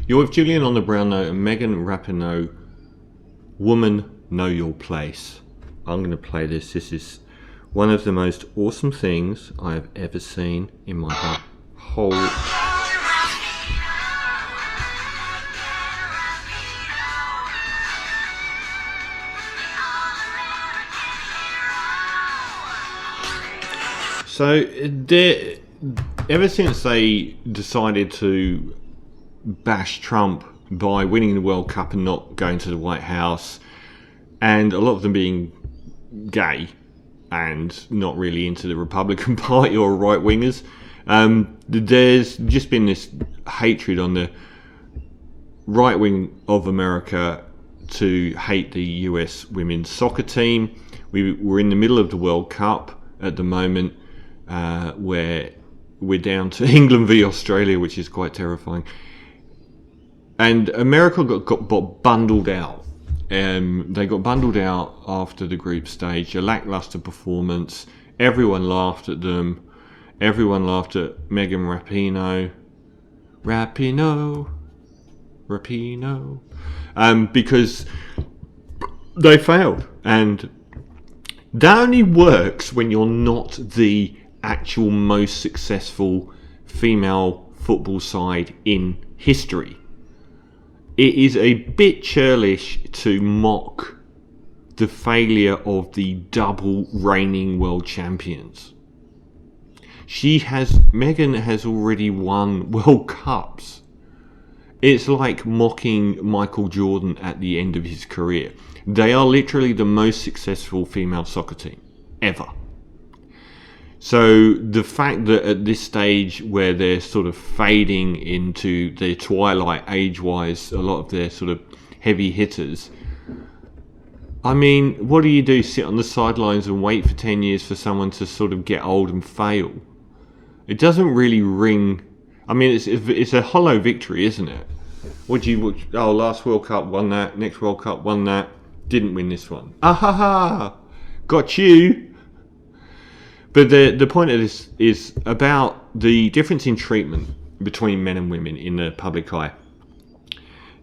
You're with Julian on the Brown Note and Megan Rapinoe. Woman, know your place. I'm going to play this. This is one of the most awesome things I have ever seen in my whole... So, ever since they decided to bash Trump by winning the World Cup and not going to the White House, and a lot of them being gay and not really into the Republican Party or right-wingers, there's just been this hatred on the right wing of America to hate the US women's soccer team. We're in the middle of the World Cup at the moment, where we're down to England v Australia, which is quite terrifying. And America got bundled out. They got bundled out after the group stage, a lackluster performance. Everyone laughed at them. Everyone laughed at Megan Rapinoe. Because they failed. And that only works when you're not the actual most successful female football side in history. It is a bit churlish to mock the failure of the double reigning world champions. Megan has already won World Cups. It's like mocking Michael Jordan at the end of his career. They are literally the most successful female soccer team ever. So the fact that at this stage where they're sort of fading into their twilight age-wise, a lot of their sort of heavy hitters, I mean, what do? Sit on the sidelines and wait for 10 years for someone to sort of get old and fail? It doesn't really ring. I mean, it's a hollow victory, isn't it? Last World Cup won that, next World Cup won that, didn't win this one. Got you. But the point of this is about the difference in treatment between men and women in the public eye.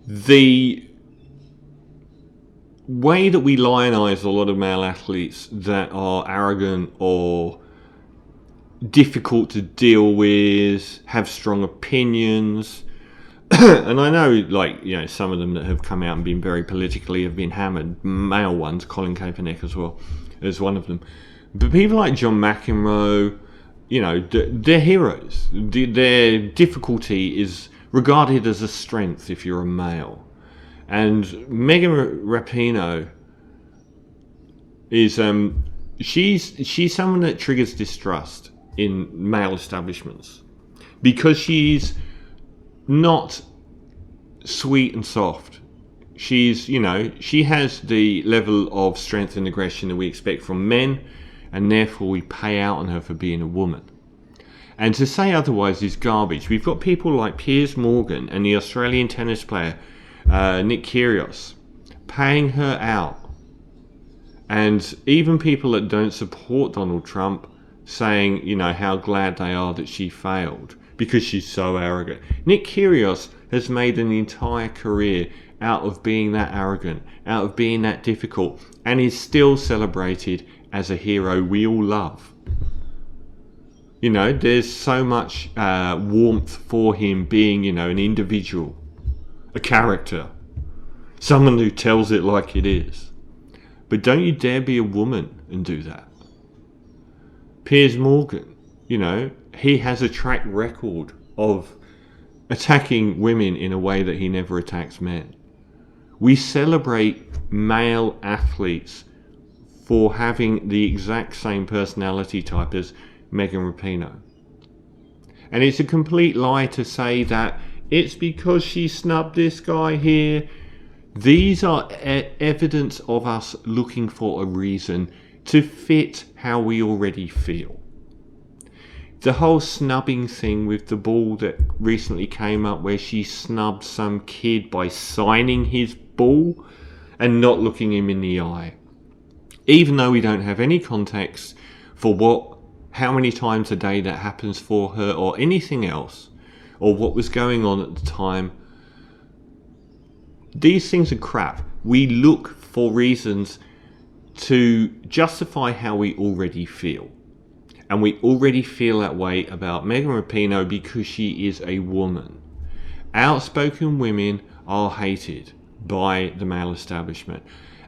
The way that we lionize a lot of male athletes that are arrogant or difficult to deal with, have strong opinions, and I know, some of them that have come out and been very politically have been hammered, male ones, Colin Kaepernick as well, as one of them. But people like John McEnroe, they're heroes. Their difficulty is regarded as a strength if you're a male. And Megan Rapinoe is she's someone that triggers distrust in male establishments because she's not sweet and soft. She has the level of strength and aggression that we expect from men, and therefore we pay out on her for being a woman. And to say otherwise is garbage. We've got people like Piers Morgan and the Australian tennis player Nick Kyrgios paying her out. And even people that don't support Donald Trump saying, how glad they are that she failed because she's so arrogant. Nick Kyrgios has made an entire career out of being that arrogant, out of being that difficult, and is still celebrated as a hero we all love. There's so much warmth for him being, an individual, a character, someone who tells it like it is. But don't you dare be a woman and do that. Piers Morgan, he has a track record of attacking women in a way that he never attacks men. We celebrate male athletes for having the exact same personality type as Megan Rapinoe. And it's a complete lie to say that it's because she snubbed this guy here. These are evidence of us looking for a reason to fit how we already feel. The whole snubbing thing with the ball that recently came up where she snubbed some kid by signing his ball and not looking him in the eye. Even though we don't have any context for how many times a day that happens for her or anything else, or what was going on at the time, These things are crap. We look for reasons to justify how we already feel. And we already feel that way about Megan Rapinoe because she is a woman. Outspoken women are hated by the male establishment.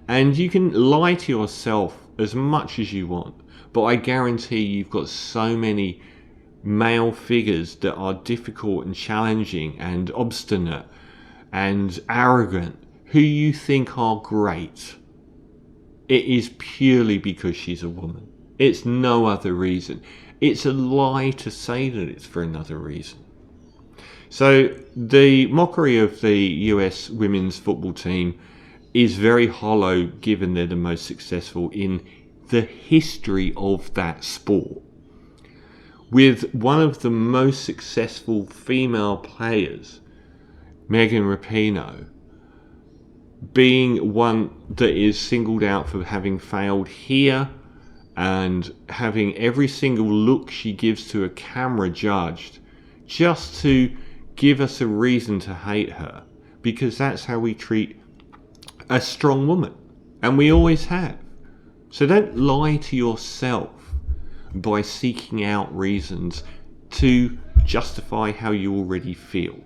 And you can lie to yourself as much as you want, but I guarantee you've got so many male figures that are difficult and challenging and obstinate and arrogant who you think are great. It is purely because she's a woman. It's no other reason. It's a lie to say that it's for another reason. So the mockery of the US women's football team is very hollow, given they're the most successful in the history of that sport. With one of the most successful female players, Megan Rapinoe, being one that is singled out for having failed here and having every single look she gives to a camera judged, just to give us a reason to hate her, because that's how we treat a strong woman, and we always have. So don't lie to yourself by seeking out reasons to justify how you already feel.